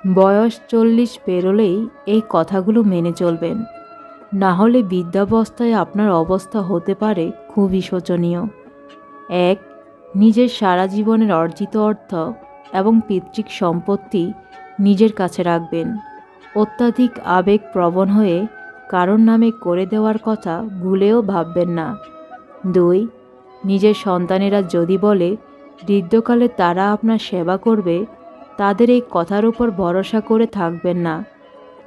বয়স 40 পেরোলেই এই কথাগুলো মেনে চলবেন, না হলে বৃদ্ধাবস্থায় আপনার অবস্থা হতে পারে খুবই শোচনীয়। 1. নিজের সারা জীবনের অর্জিত অর্থ এবং পিতৃক সম্পত্তি নিজের কাছে রাখবেন। অত্যাধিক আবেগপ্রবণ হয়ে কারোর নামে করে দেওয়ার কথা ভুলেও ভাববেন না। 2. নিজের সন্তানেরা যদি বলে বৃদ্ধকালে তারা আপনার সেবা করবে, তাদের এই কথার উপর ভরসা করে থাকবেন না,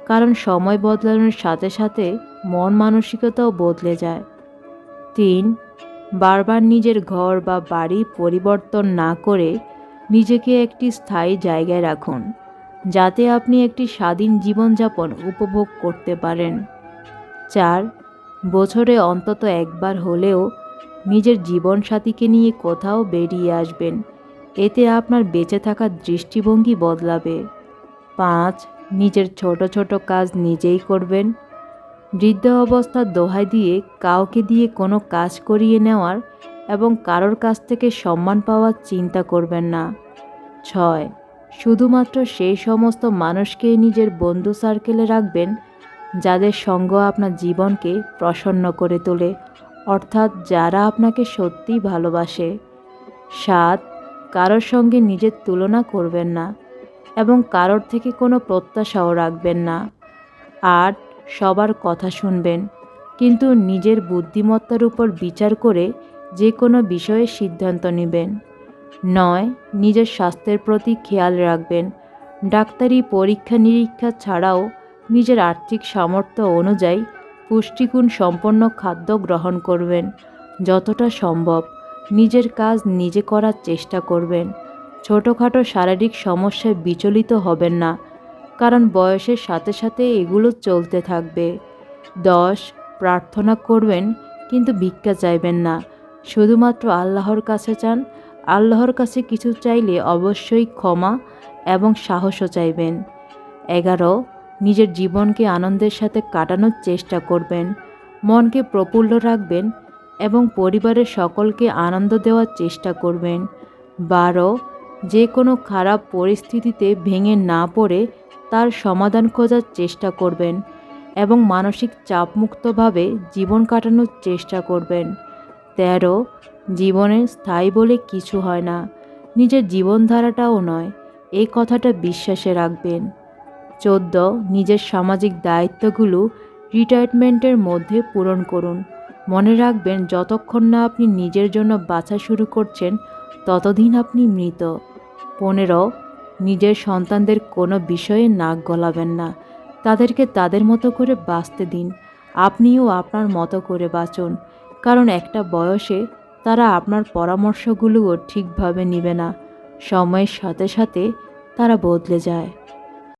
কারণ সময় বদলানোর সাথে সাথে মন মানসিকতাও বদলে যায়। 3. বারবার নিজের ঘর বা বাড়ি পরিবর্তন না করে নিজেকে একটি স্থায়ী জায়গায় রাখুন, যাতে আপনি একটি স্বাধীন জীবনযাপন উপভোগ করতে পারেন। 4. বছরে অন্তত একবার হলেও নিজের জীবনসাথীকে নিয়ে কোথাও বেরিয়ে আসবেন, এতে আপনার বেঁচে থাকার দৃষ্টিভঙ্গি বদলাবে। 5. নিজের ছোট ছোট কাজ নিজেই করবেন। বৃদ্ধ অবস্থার দোহাই দিয়ে কাউকে দিয়ে কোনো কাজ করিয়ে নেওয়ার এবং কারোর কাছ থেকে সম্মান পাওয়ার চিন্তা করবেন না। 6. শুধুমাত্র সেই সমস্ত মানুষকেই নিজের বন্ধু সার্কেলে রাখবেন যাদের সঙ্গ আপনার জীবনকে প্রসন্ন করে তোলে, অর্থাৎ যারা আপনাকে সত্যিই ভালোবাসে। 7. কারোর সঙ্গে নিজের তুলনা করবেন না এবং কারোর থেকে কোনো প্রত্যাশাও রাখবেন না। 8. সবার কথা শুনবেন, কিন্তু নিজের বুদ্ধিমত্তার উপর বিচার করে যে কোনো বিষয়ে সিদ্ধান্ত নেবেন। 9. নিজের স্বাস্থ্যের প্রতি খেয়াল রাখবেন। ডাক্তারি পরীক্ষা নিরীক্ষা ছাড়াও নিজের আর্থিক সামর্থ্য অনুযায়ী পুষ্টিগুণ সম্পন্ন খাদ্য গ্রহণ করবেন। যতটা সম্ভব নিজের কাজ নিজে করার চেষ্টা করবেন। ছোটোখাটো শারীরিক সমস্যায় বিচলিত হবেন না, কারণ বয়সের সাথে সাথে এগুলো চলতে থাকবে। 10. প্রার্থনা করবেন, কিন্তু ভিক্ষা চাইবেন না। শুধুমাত্র আল্লাহর কাছে চান। আল্লাহর কাছে কিছু চাইলে অবশ্যই ক্ষমা এবং সাহসও চাইবেন। 11. নিজের জীবনকে আনন্দের সাথে কাটানোর চেষ্টা করবেন। মনকে প্রফুল্ল রাখবেন এবং পরিবারের সকলকে আনন্দ দেওয়ার চেষ্টা করবেন। 12. যে কোনো খারাপ পরিস্থিতিতে ভেঙে না পড়ে তার সমাধান খোঁজার চেষ্টা করবেন এবং মানসিক চাপমুক্তভাবে জীবন কাটানোর চেষ্টা করবেন। 13. জীবনে স্থায়ী বলে কিছু হয় না, নিজের জীবনধারাটাও নয়, এই কথাটা বিশ্বাসে রাখবেন। 14. নিজের সামাজিক দায়িত্বগুলো রিটায়ারমেন্টের মধ্যে পূরণ করুন। মনে রাখবেন, যতক্ষণ না আপনি নিজের জন্য বাঁচা শুরু করছেন ততদিন আপনি মৃত। 15. নিজের সন্তানদের কোনো বিষয়ে নাক গলাবেন না, তাদেরকে তাদের মতো করে বাঁচতে দিন। আপনিও আপনার মতো করে বাঁচুন, কারণ একটা বয়সে তারা আপনার পরামর্শগুলোও ঠিকভাবে নেবে না। সময়ের সাথে সাথে তারা বদলে যায়।